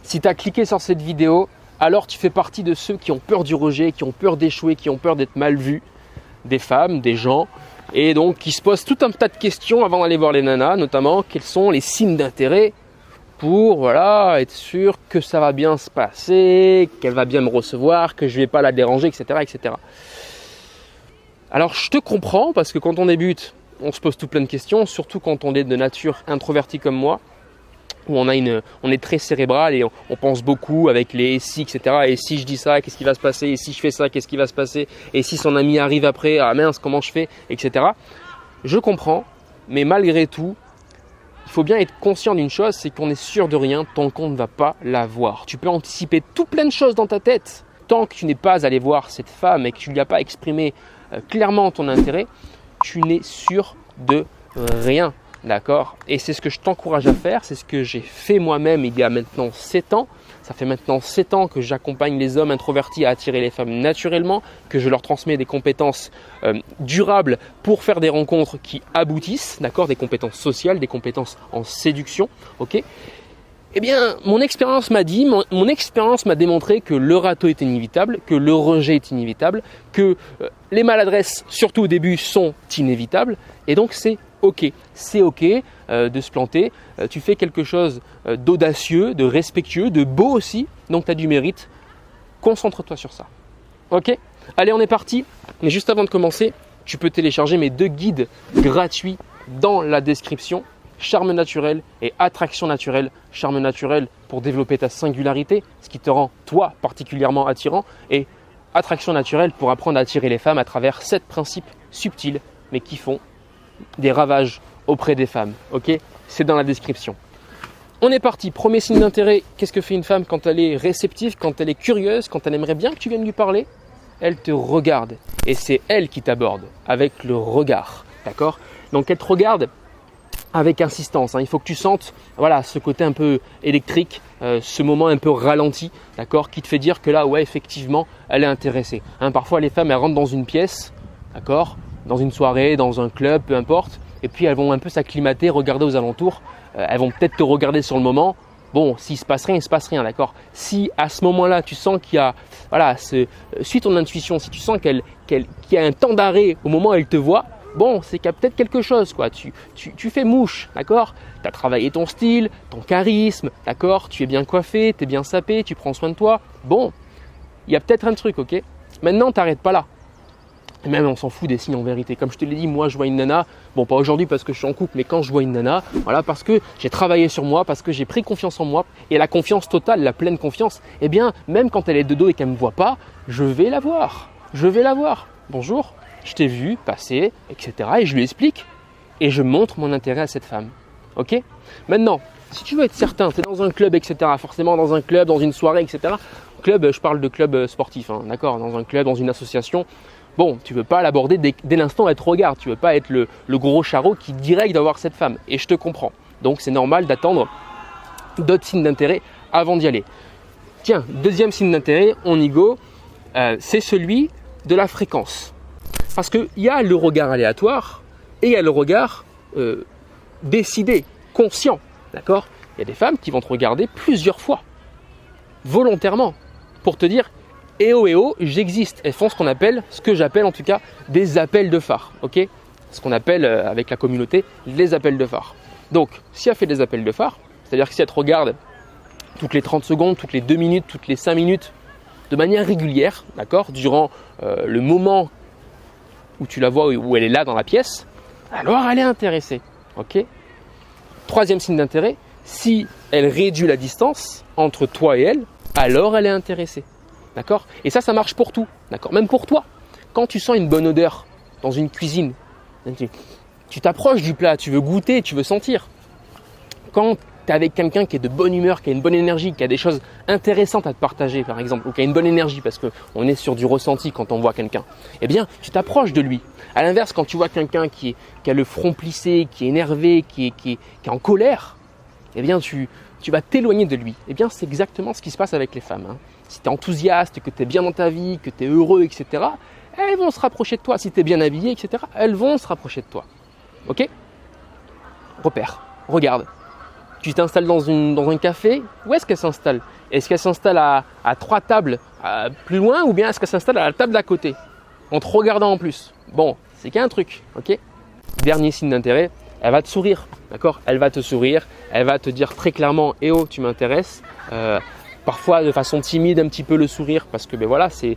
Si tu as cliqué sur cette vidéo, alors tu fais partie de ceux qui ont peur du rejet, qui ont peur d'échouer, qui ont peur d'être mal vus, des femmes, des gens, et donc qui se posent tout un tas de questions avant d'aller voir les nanas, notamment quels sont les signes d'intérêt pour être sûr que ça va bien se passer, qu'elle va bien me recevoir, que je ne vais pas la déranger, etc., etc. Alors je te comprends parce que quand on débute, on se pose tout plein de questions, surtout quand on est de nature introvertie comme moi, où on est très cérébral et on pense beaucoup avec les et si, etc. Et si je dis ça, qu'est-ce qui va se passer? Et si je fais ça, qu'est-ce qui va se passer? Et si son ami arrive après, ah mince, comment je fais? Etc. Je comprends, mais malgré tout, il faut bien être conscient d'une chose, c'est qu'on est sûr de rien tant qu'on ne va pas la voir. Tu peux anticiper tout plein de choses dans ta tête. Tant que tu n'es pas allé voir cette femme et que tu ne lui as pas exprimé clairement ton intérêt, tu n'es sûr de rien. D'accord? Et c'est ce que je t'encourage à faire, c'est ce que j'ai fait moi-même il y a maintenant 7 ans. Ça fait maintenant 7 ans que j'accompagne les hommes introvertis à attirer les femmes naturellement, que je leur transmets des compétences durables pour faire des rencontres qui aboutissent, d'accord? Des compétences sociales, des compétences en séduction, ok? Eh bien, mon expérience m'a dit, mon expérience m'a démontré que le râteau est inévitable, que le rejet est inévitable, que les maladresses, surtout au début, sont inévitables. Et donc, c'est ok. C'est ok de se planter. Tu fais quelque chose d'audacieux, de respectueux, de beau aussi. Donc, tu as du mérite. Concentre-toi sur ça. Ok? Allez, on est parti. Mais juste avant de commencer, tu peux télécharger mes 2 guides gratuits dans la description. Charme naturel et attraction naturelle. Charme naturel pour développer ta singularité, ce qui te rend toi particulièrement attirant, et attraction naturelle pour apprendre à attirer les femmes à travers 7 principes subtils mais qui font des ravages auprès des femmes. Ok? C'est dans la description. On est parti. Premier signe d'intérêt. Qu'est-ce que fait une femme quand elle est réceptive, quand elle est curieuse, quand elle aimerait bien que tu viennes lui parler? Elle te regarde et c'est elle qui t'aborde avec le regard. D'accord? Donc elle te regarde avec insistance, hein. Il faut que tu sentes ce côté un peu électrique, ce moment un peu ralenti, d'accord, qui te fait dire que là, ouais, effectivement, elle est intéressée. Hein, parfois, les femmes, elles rentrent dans une pièce, d'accord, dans une soirée, dans un club, peu importe, et puis elles vont un peu s'acclimater, regarder aux alentours. Elles vont peut-être te regarder sur le moment. Bon, s'il se passe rien, il se passe rien, d'accord. Si à ce moment-là, tu sens qu'il y a, suis ton intuition, si tu sens qu'il y a un temps d'arrêt au moment où elle te voit, bon, c'est qu'il y a peut-être quelque chose, quoi. Tu fais mouche, d'accord? Tu as travaillé ton style, ton charisme, d'accord? Tu es bien coiffé, tu es bien sapé, tu prends soin de toi. Bon, il y a peut-être un truc, ok? Maintenant, t'arrêtes pas là. Et même, on s'en fout des signes en vérité. Comme je te l'ai dit, moi, je vois une nana, bon, pas aujourd'hui parce que je suis en couple, mais quand je vois une nana, parce que j'ai travaillé sur moi, parce que j'ai pris confiance en moi, et la confiance totale, la pleine confiance, eh bien, même quand elle est de dos et qu'elle ne me voit pas, je vais la voir. Bonjour. Je t'ai vu passer, etc. Et je lui explique et je montre mon intérêt à cette femme. Ok? Maintenant, si tu veux être certain, tu es dans un club, etc. Forcément dans un club, dans une soirée, etc. Club, je parle de club sportif, hein, d'accord? Dans un club, dans une association. Bon, tu ne veux pas l'aborder dès l'instant où elle te regarde. Tu ne veux pas être le gros charreau qui direct doit voir cette femme. Et je te comprends. Donc c'est normal d'attendre d'autres signes d'intérêt avant d'y aller. Tiens, deuxième signe d'intérêt, on y go. C'est celui de la fréquence. Parce qu'il y a le regard aléatoire et il y a le regard décidé, conscient. D'accord? Il y a des femmes qui vont te regarder plusieurs fois, volontairement, pour te dire « Eh oh, j'existe ». Elles font ce que j'appelle en tout cas des appels de phare. Ok? Ce qu'on appelle avec la communauté les appels de phare. Donc, si elle fait des appels de phare, c'est-à-dire que si elle te regarde toutes les 30 secondes, toutes les 2 minutes, toutes les 5 minutes, de manière régulière, d'accord, durant le moment où tu la vois, où elle est là dans la pièce, alors elle est intéressée. Ok? Troisième signe d'intérêt, si elle réduit la distance entre toi et elle, alors elle est intéressée. D'accord? Et ça marche pour tout. D'accord? Même pour toi. Quand tu sens une bonne odeur dans une cuisine, tu t'approches du plat, tu veux goûter, tu veux sentir. Quand tu es avec quelqu'un qui est de bonne humeur, qui a une bonne énergie, qui a des choses intéressantes à te partager par exemple, ou qui a une bonne énergie parce qu'on est sur du ressenti quand on voit quelqu'un, eh bien tu t'approches de lui. À l'inverse, quand tu vois quelqu'un qui a le front plissé, qui est énervé, qui est en colère, eh bien tu vas t'éloigner de lui. Eh bien c'est exactement ce qui se passe avec les femmes. Hein. Si tu es enthousiaste, que tu es bien dans ta vie, que tu es heureux, etc., elles vont se rapprocher de toi. Si tu es bien habillé, etc., elles vont se rapprocher de toi. Ok? Repère, regarde. Tu t'installes dans un café, où est-ce qu'elle s'installe? Est-ce qu'elle s'installe à 3 tables plus loin ou bien est-ce qu'elle s'installe à la table d'à côté en te regardant en plus? Bon, c'est qu'il y a un truc, ok? Dernier signe d'intérêt, elle va te sourire, d'accord? Elle va te sourire, elle va te dire très clairement « Eh oh, tu m'intéresses ». Parfois de façon timide un petit peu le sourire parce que ben voilà, c'est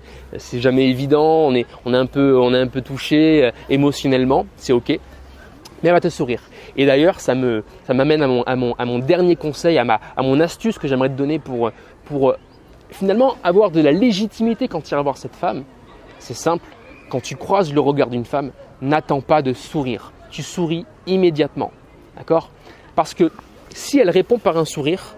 jamais évident, on est un peu touché émotionnellement, c'est ok. Mais elle va te sourire. Et d'ailleurs, ça m'amène à mon dernier conseil, à mon astuce que j'aimerais te donner pour finalement avoir de la légitimité quand tu iras voir cette femme. C'est simple, quand tu croises le regard d'une femme, n'attends pas de sourire. Tu souris immédiatement, d'accord? Parce que si elle répond par un sourire,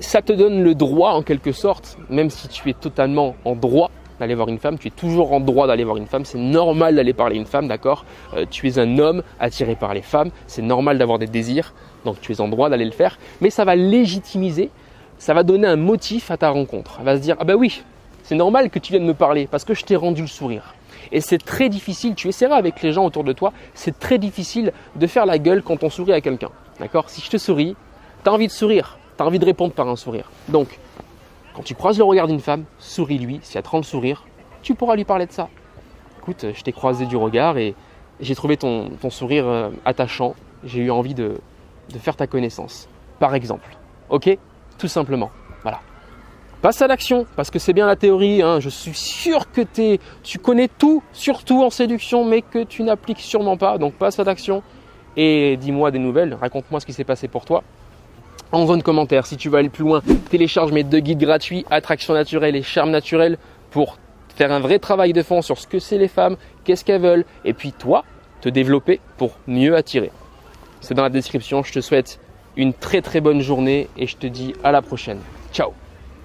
ça te donne le droit en quelque sorte, même si tu es totalement en droit d'aller voir une femme, tu es toujours en droit d'aller voir une femme, c'est normal d'aller parler à une femme, d'accord? Tu es un homme attiré par les femmes, c'est normal d'avoir des désirs, donc tu es en droit d'aller le faire, mais ça va légitimiser, ça va donner un motif à ta rencontre. Elle va se dire « Ah ben oui, c'est normal que tu viennes me parler parce que je t'ai rendu le sourire ». Et c'est très difficile, tu essaieras avec les gens autour de toi, c'est très difficile de faire la gueule quand on sourit à quelqu'un, d'accord? Si je te souris, tu as envie de sourire. Tu as envie de répondre par un sourire. Donc, quand tu croises le regard d'une femme, souris-lui. Si elle te rend le sourire, tu pourras lui parler de ça. Écoute, je t'ai croisé du regard et j'ai trouvé ton sourire attachant. J'ai eu envie de faire ta connaissance, par exemple. Ok? Tout simplement. Voilà. Passe à l'action, parce que c'est bien la théorie. Hein. Je suis sûr que tu connais tout, surtout en séduction, mais que tu n'appliques sûrement pas. Donc, passe à l'action et dis-moi des nouvelles. Raconte-moi ce qui s'est passé pour toi. En zone commentaire, si tu veux aller plus loin, télécharge mes 2 guides gratuits, Attraction naturelle et Charme naturel, pour faire un vrai travail de fond sur ce que c'est les femmes, qu'est-ce qu'elles veulent, et puis toi, te développer pour mieux attirer. C'est dans la description, je te souhaite une très très bonne journée et je te dis à la prochaine. Ciao!